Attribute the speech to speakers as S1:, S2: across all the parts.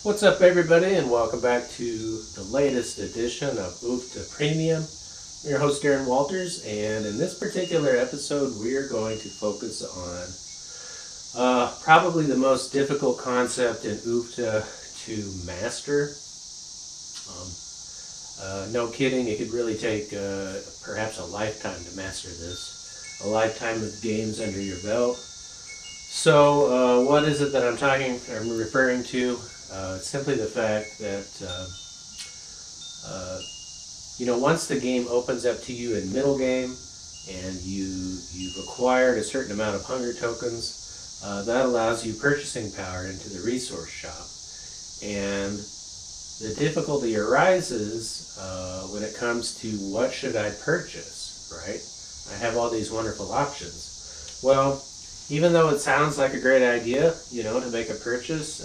S1: What's up, everybody, and welcome back to the latest edition of UFTA Premium. I'm your host, Darren Walters, and in this particular episode, we are going to focus on probably the most difficult concept in UFTA to master. No kidding, it could really take perhaps a lifetime to master this, a lifetime of games under your belt. So, what is it that I'm referring to? It's simply the fact that, once the game opens up to you in middle game and you've acquired a certain amount of hunger tokens, that allows you purchasing power into the resource shop. And the difficulty arises when it comes to what should I purchase, right? I have all these wonderful options. Well, even though it sounds like a great idea, to make a purchase,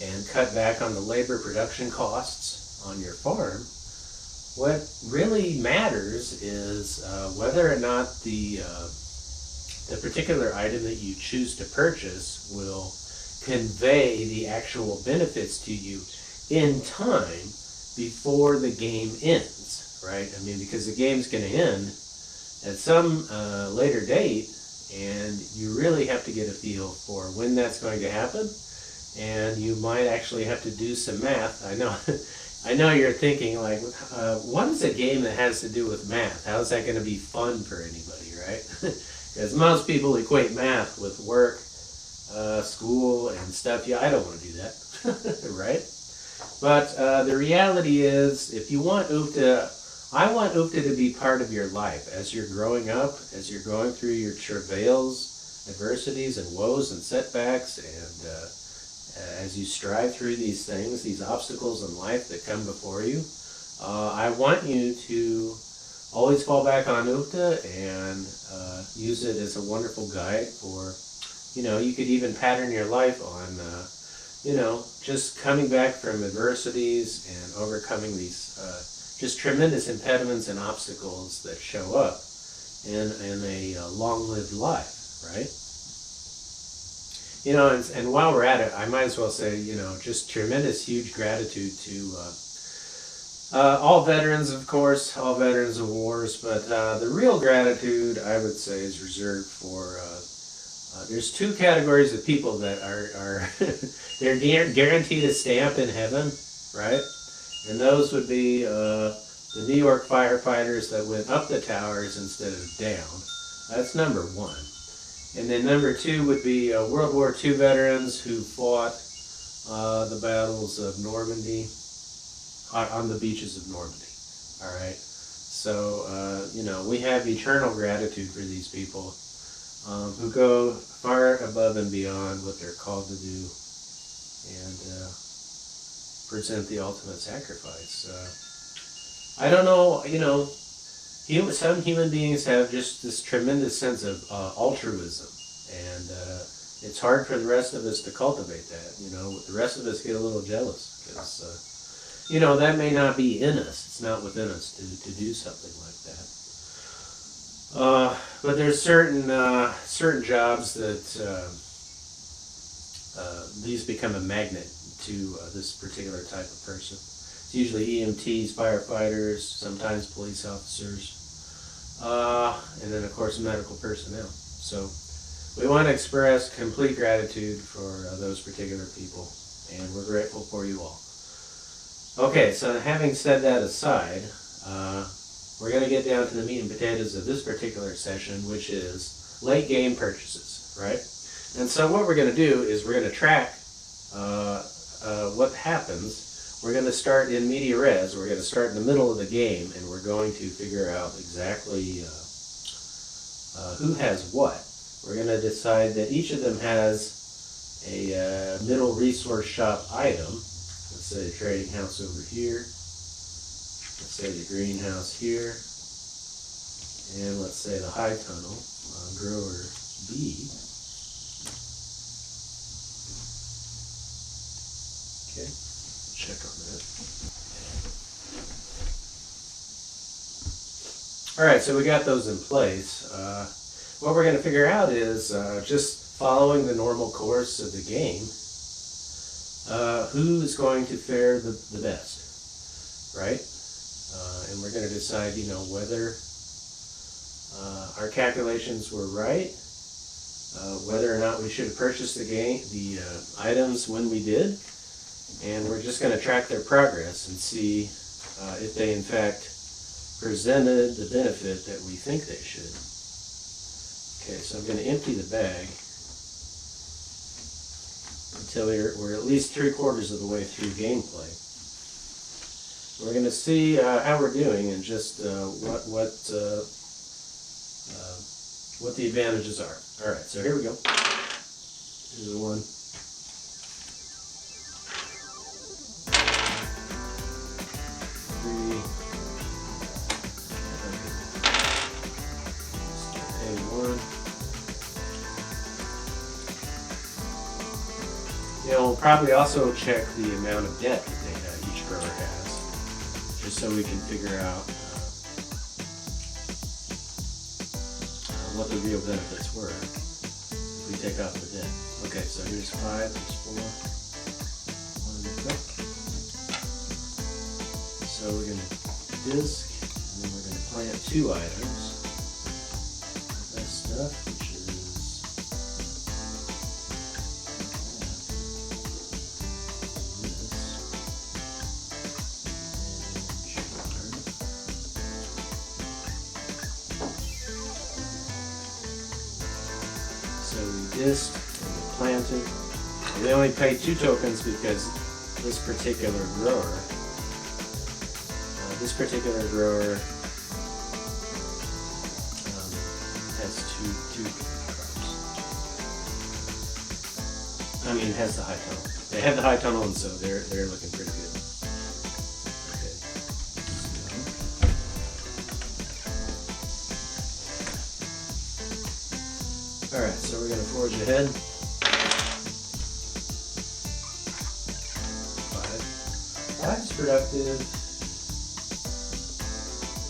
S1: and cut back on the labor production costs on your farm, what really matters is whether or not the particular item that you choose to purchase will convey the actual benefits to you in time before the game ends, right? I mean, because the game's going to end at some later date, and you really have to get a feel for when that's going to happen. And you might actually have to do some math. I know you're thinking like, what is a game that has to do with math? How is that going to be fun for anybody, right? Because most people equate math with work, school, and stuff. Yeah, I don't want to do that, right? But the reality is, if you want UFTA, I want UFTA to be part of your life as you're growing up, as you're going through your travails, adversities, and woes and setbacks, and as you strive through these things, these obstacles in life that come before you. I want you to always fall back on UFTA and use it as a wonderful guide for, you could even pattern your life on, just coming back from adversities and overcoming these just tremendous impediments and obstacles that show up in a long-lived life, right? And while we're at it, I might as well say, just tremendous, huge gratitude to all veterans, of course, all veterans of wars. But the real gratitude, I would say, is reserved for. There's two categories of people that are they're guaranteed a stamp in heaven, right? And those would be the New York firefighters that went up the towers instead of down. That's number one. And then number two would be World War II veterans who fought the battles of Normandy, on the beaches of Normandy. All right. So, we have eternal gratitude for these people who go far above and beyond what they're called to do and present the ultimate sacrifice. I don't know, some human beings have just this tremendous sense of altruism, and it's hard for the rest of us to cultivate that. The rest of us get a little jealous because, that may not be in us. It's not within us to do something like that. But there's certain jobs that these become a magnet to this particular type of person. It's usually EMTs, firefighters, sometimes police officers. And then, of course, medical personnel. So we want to express complete gratitude for those particular people, and we're grateful for you all. Okay, so having said that aside, we're going to get down to the meat and potatoes of this particular session, which is late game purchases, right? And so what we're going to do is we're going to track what happens. We're going to start in media res. We're going to start in the middle of the game, and we're going to figure out exactly who has what. We're going to decide that each of them has a middle resource shop item. Let's say the trading house over here. Let's say the greenhouse here. And let's say the high tunnel, grower B. Okay. Check on that. All right, so we got those in place. What we're going to figure out is just following the normal course of the game. who is going to fare the best, right? And we're going to decide, whether our calculations were right, whether or not we should have purchased the items when we did, and we're just going to track their progress and see if they in fact presented the benefit that we think they should. Okay, so I'm going to empty the bag until we're at least 3/4 of the way through gameplay. We're going to see how we're doing and just what the advantages are. All right, so here we go. Here's the one. We'll probably also check the amount of debt that each grower has, just so we can figure out what the real benefits were if we take off the debt. Okay, so here's 5, here's 4, 1, go. So we're going to disc, and then we're going to plant 2 items. That stuff, which is disc and we planted. And they only paid 2 tokens because this particular grower has two crops. I mean, it has the high tunnel. They have the high tunnel, and so they're looking pretty good. Okay. All right, so we're going to forge ahead. 5 is productive.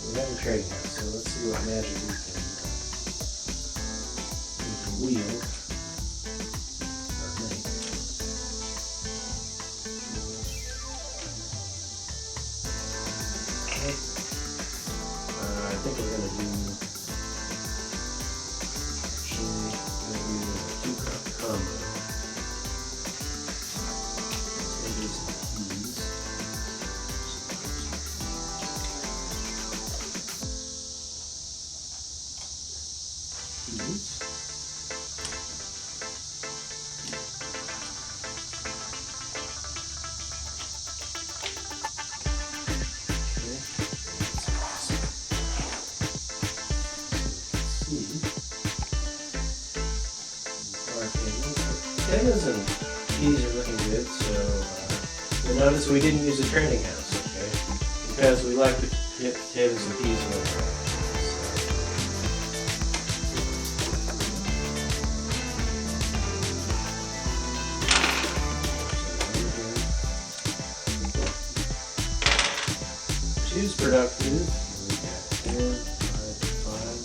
S1: We have a trading house, so let's see what magic we can wield or make. Okay. I think we're going to do. Combo. Potatoes and peas. Peas. Potatoes and peas are looking good, so you'll notice we didn't use a trading house, okay? Because we like to get potatoes and peas over. Two's productive. We got 4, 5, 5.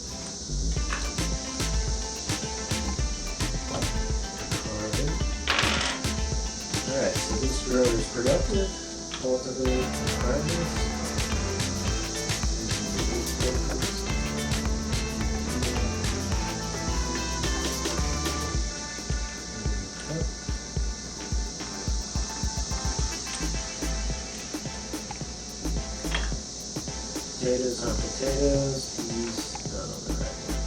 S1: Alright, so this grower is productive, cultivate, harvest. Potatoes on potatoes, these not on the right one.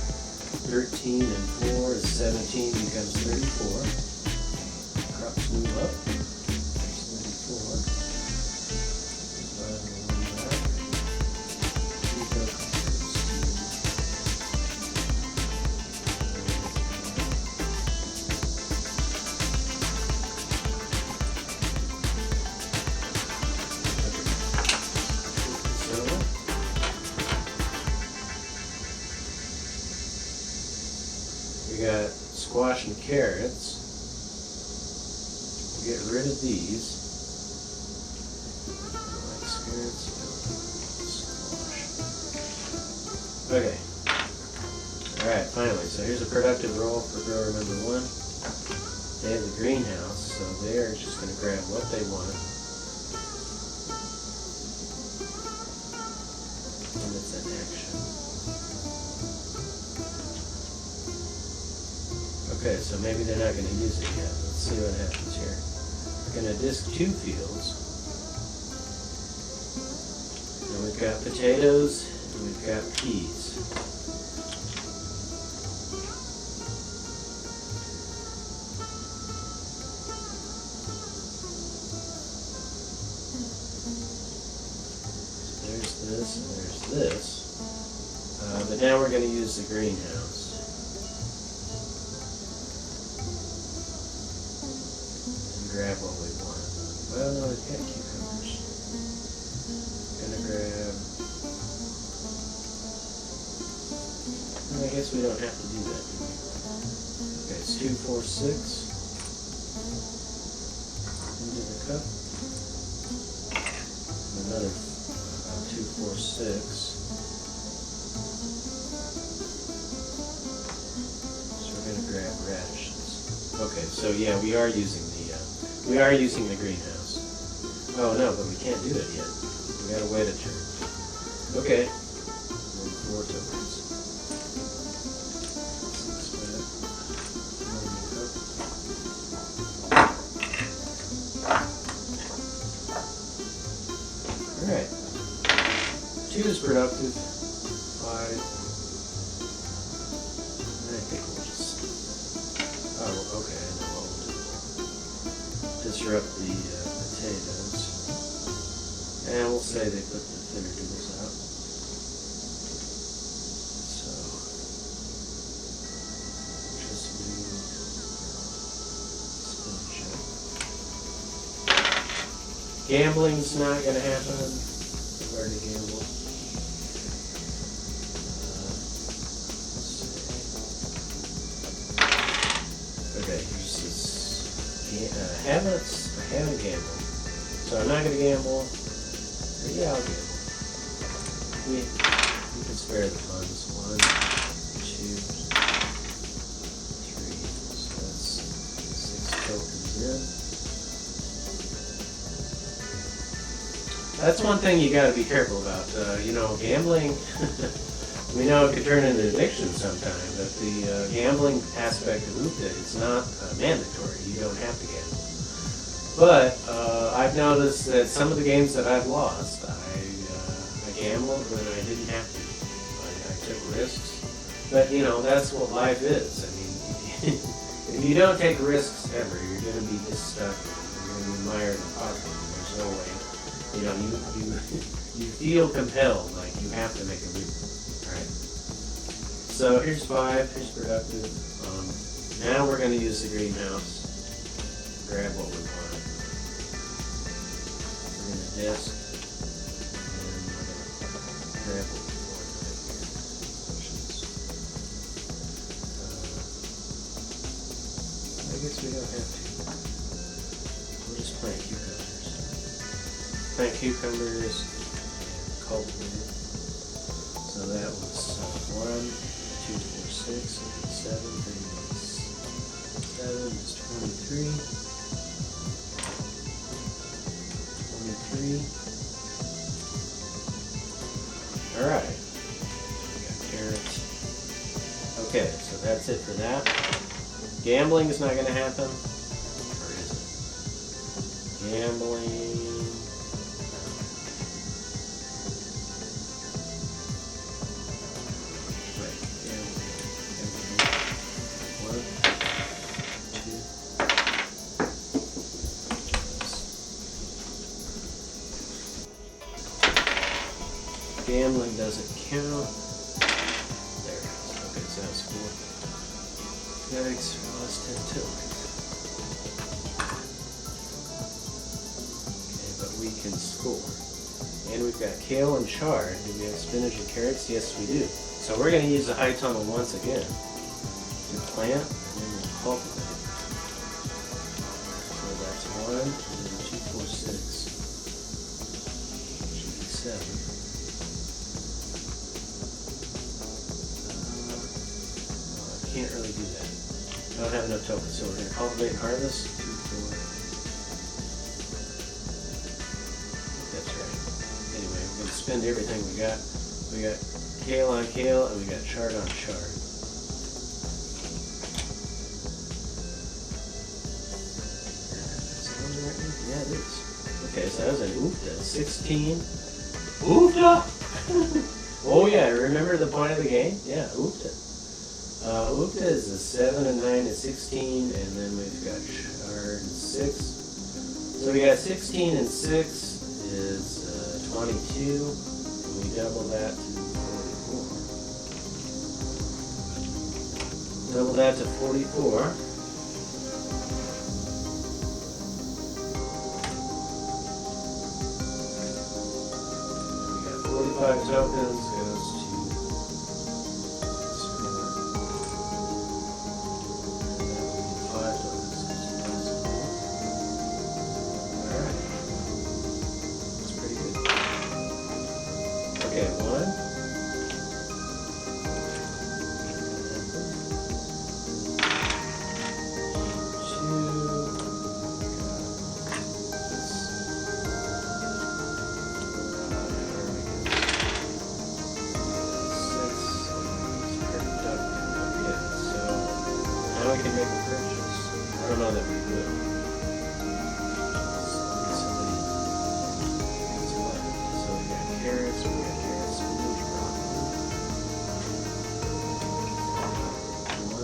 S1: 13 and 4 is 17, becomes 34. Crops move up. 34. We got squash and carrots. We'll get rid of these. Like carrots, squash. Okay. Alright, finally. So here's a productive roll for grower number 1. They have the greenhouse, so they're just going to grab what they want. And it's an action. Okay, so maybe they're not going to use it yet. Let's see what happens here. We're going to disc 2 fields. And we've got potatoes and we've got peas. This and there's this, but now we're going to use the greenhouse. And grab what we want. Well, no, we've got cucumbers. Gonna grab. I guess we don't have to do that, do we? Okay, it's 2, 4, 6. Into the cup. Another 2, 4, 6. So we're going to grab radishes. Okay, so yeah, we are using the greenhouse. Oh no, but we can't do it yet. We gotta wait a turn. Okay. And 4 tokens. 6 back. 1 cup. Alright. 2 is productive. 5. I think we'll just. Oh, okay. I know what we'll do. Disrupt the potatoes. And we'll say they put the thinner doodles out. So. Just move spinach up. Gambling's not going to happen. I've already gambled. Okay, here's this. I haven't gambled. So I'm not going to gamble. But yeah, I'll gamble. We can spare the funds. 1, 2, 3. So that's 6 tokens in. That's one thing you got to be careful about. Gambling. We know it could turn into addiction sometime, but the gambling aspect of UPDA is not mandatory. You don't have to gamble. But I've noticed that some of the games that I've lost, I gambled when I didn't have to. I took risks. But, that's what life is. I mean, if you don't take risks ever, you're going to be just stuck. You're going to be mired in poverty. There's no way. You feel compelled, like you have to make a move. So here's 5, here's productive. Now we're going to use the greenhouse. Grab what we want. We're going to disc. And we're going to grab what we want right here. I guess we don't have to. We'll just plant cucumbers. Plant cucumbers and cultivate it. So that was 1, 2, 4, 6, 7, 7 is 23. 23. Alright. We got carrots. Okay, so that's it for that. Gambling is not going to happen. Or is it? Gambling. Gambling doesn't count. There it is. Okay, so that's 4. Yikes, we lost 10 tokens. Okay, but we can score. And we've got kale and chard. Do we have spinach and carrots? Yes, we do. So we're going to use the high tunnel once again to plant, and then we'll cultivate. So that's 1, and then 2, 4, 6. Should be 7. Can't really do that. I don't have enough tokens, so we're going to cultivate and harvest. 2, 4, spend everything we got. We got kale on kale, and we got chard on chard. Yeah, it is. Okay, so that was an oofta. 16. Oofta? Oh yeah, remember the point of the game? Yeah, oofta. Oofta is a 7 and 9 and 16, and then we've got chard 6. So we got 16 and 6 is 22, and we double that to 44. Double that to 44. We got 45 tokens goes to 5 tokens. Alright. That's pretty good. Okay, 1. Now we can make a purchase. I don't know that we will. So we got carrots, spinach, broccoli. 1.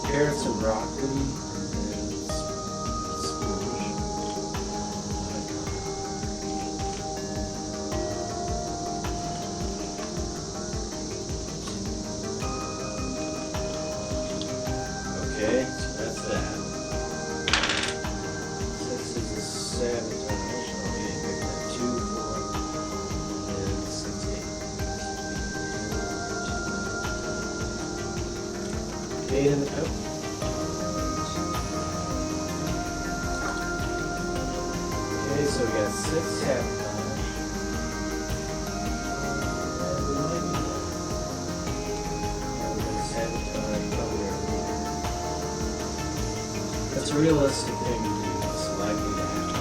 S1: 2. Carrots and broccoli. Okay, so that's that. 6 is a sabotage. Oh, yeah, pick that. 2, 4, and 6, 8. 8 in the cup. Okay, so we got 6 sabotage. We might be done. We're going to sabotage probably our leader. That's a realistic thing to do. It's likely to happen.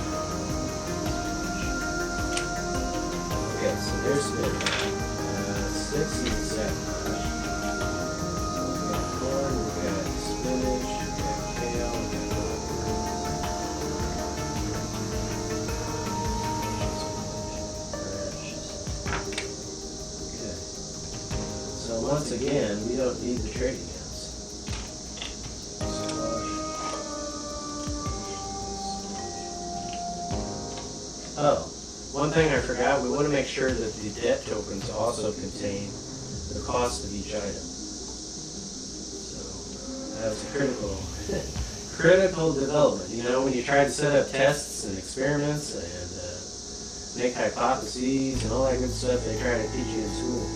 S1: Okay, so there's spinach. 6 is a sabotage. We got corn, we got spinach, we got kale, we got broccoli. Okay. So once again, we don't need the trading hands. Oh, one thing I forgot, we want to make sure that the debt tokens also contain the cost of each item. So that's a critical development. You know, when you try to set up tests and experiments and make hypotheses and all that good stuff they try to teach you in school.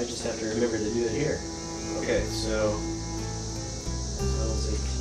S1: I just have to remember to do it here. Okay, so I'll say T.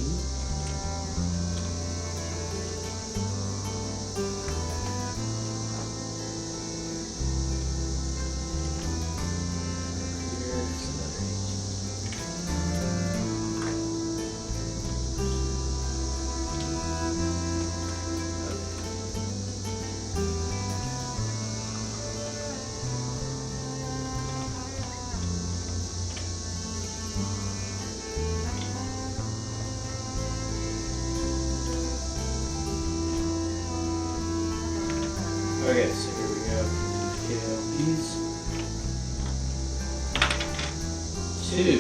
S1: Okay, so here we go. Kale, peas. 2.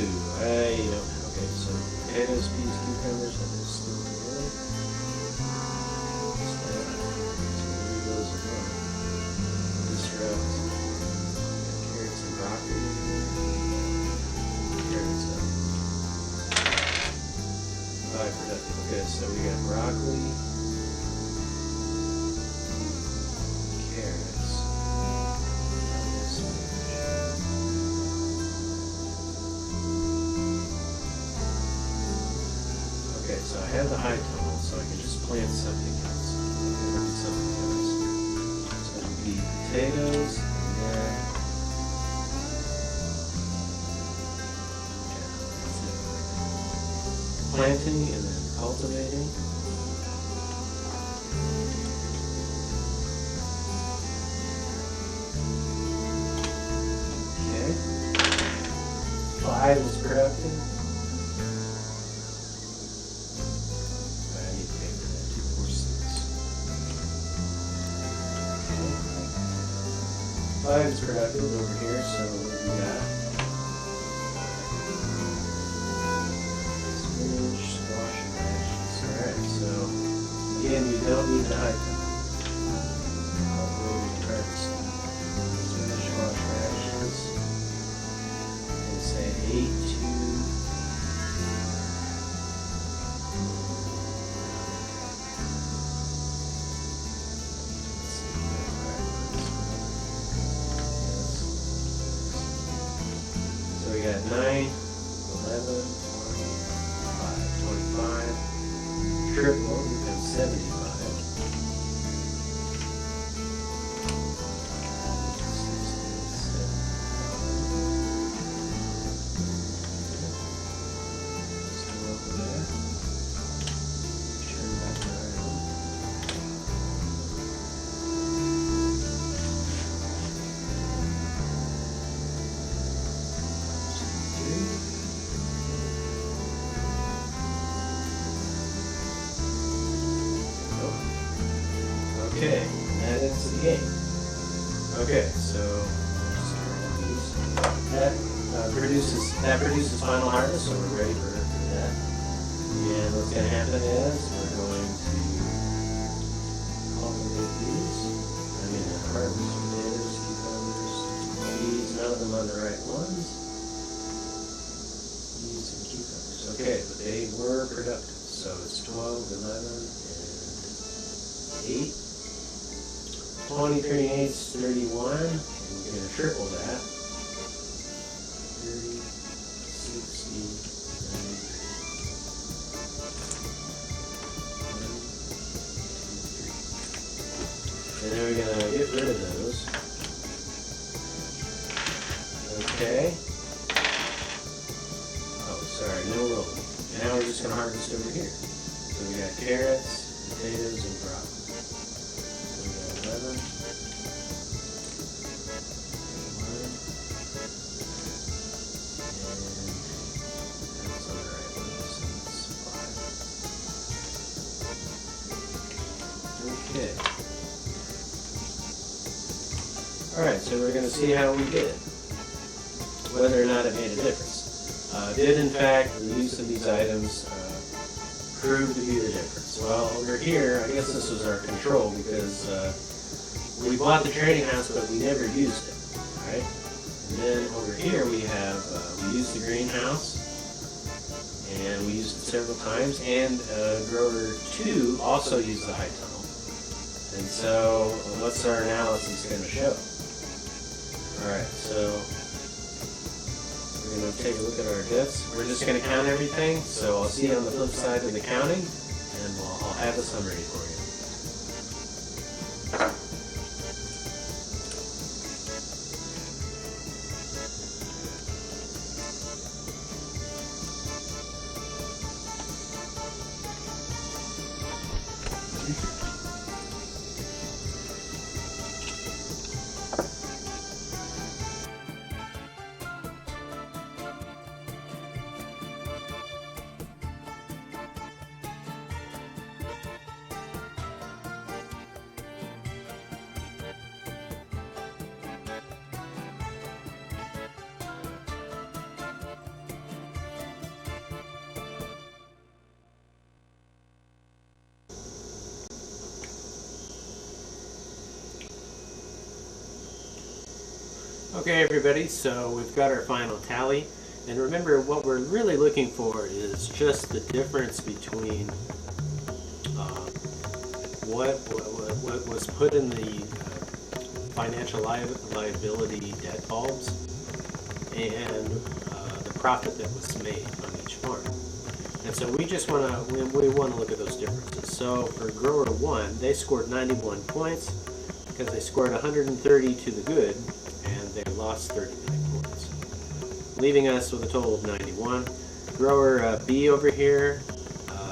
S1: Okay, so potatoes, peas, cucumbers, that is still good. So leave those alone. This route, carrots and broccoli. Carrots up. 5 productive. Okay, so we got broccoli. Okay, so I have the high total, so I can just plant something else. So I can the potatoes, and then planting and then cultivating. Okay. 5 is productive. I need to pay for that 2, 4, 6. Okay. 5 is productive over here, so what do we got? Again, we don't need the high tone. Spinach, squash, radishes. And say 8 to 9, 11, 5, 25. Triple becomes 75. Okay, that ends the game. Okay, so that produces final harvest, so we're ready for that. And what's going to happen is we're going to cultivate these. Harvest potatoes, cucumbers, peas. None of them are the right ones. Peas and cucumbers. Okay, but they were productive. So it's 12, 11, and 8. 20, 38 is 31, and we're going to triple that. 30, 60, 90. 1, 2, 3. And then we're going to get rid of those. Okay. Oh, sorry, no rolling. And now we're just going to harvest over here. So we got carrots, potatoes, and broccoli. 11, 1, and that's on the right one, so it's 5. Okay. Alright, so we're going to see how we did, whether or not it made a difference. Did in fact the use of these items prove to be the difference? Well, over here, I guess this was our control because we bought the trading house, but we never used it, right? And then over here we have, we used the greenhouse, and we used it several times, and grower 2 also used the high tunnel. And so, what's our analysis going to show? Alright, so we're going to take a look at our diffs. We're just going to count everything, so I'll see you on the flip side of the counting, and I'll have a summary for you. Okay everybody, so we've got our final tally, and remember what we're really looking for is just the difference between what was put in the financial liability debt bulbs and the profit that was made on each farm. And so we just want to look at those differences. So for grower 1, they scored 91 points because they scored 130 to the good, and they lost 39 points, leaving us with a total of 91. Grower B over here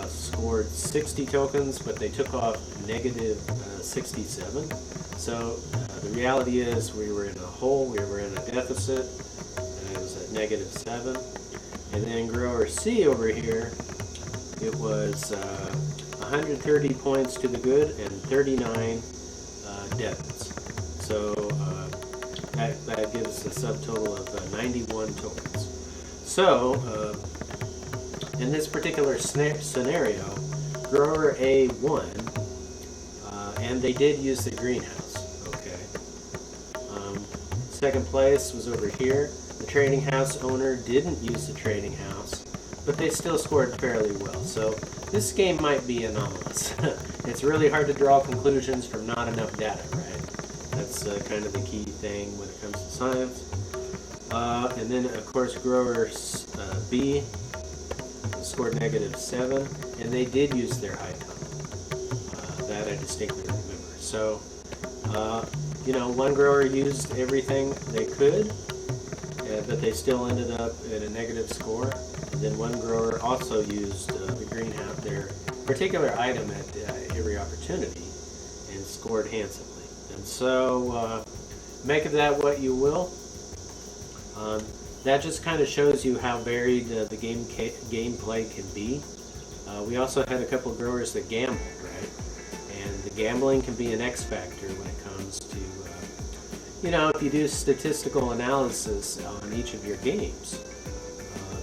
S1: scored 60 tokens, but they took off negative 67. So the reality is we were in a hole, we were in a deficit, and it was at negative 7. And then grower C over here, it was 130 points to the good and 39 debits. So that gives a subtotal of 91 tokens. So in this particular scenario, grower A won, and they did use the greenhouse. Okay. Second place was over here. The trading house owner didn't use the trading house, but they still scored fairly well. So this game might be anomalous. It's really hard to draw conclusions from not enough data, right? That's kind of the key thing when it comes to science. And then, of course, grower B scored negative 7, and they did use their high tunnel. That I distinctly remember. So, you know, one grower used everything they could, but they still ended up at a negative score. And then one grower also used the greenhouse, their particular item at every opportunity, and scored handsomely. And so, make of that what you will. That just kind of shows you how varied the gameplay can be. We also had a couple of growers that gambled, right? And the gambling can be an X factor when it comes to, you know, if you do statistical analysis on each of your games,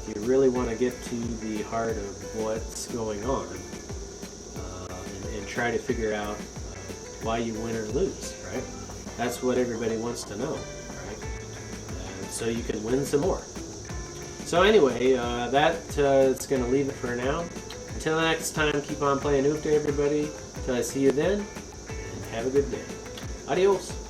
S1: if you really want to get to the heart of what's going on, and try to figure out why you win or lose, right? That's what everybody wants to know, right? So you can win some more. So anyway, that's going to leave it for now. Until next time, keep on playing Oofta, everybody. Until I see you then, and have a good day. Adios.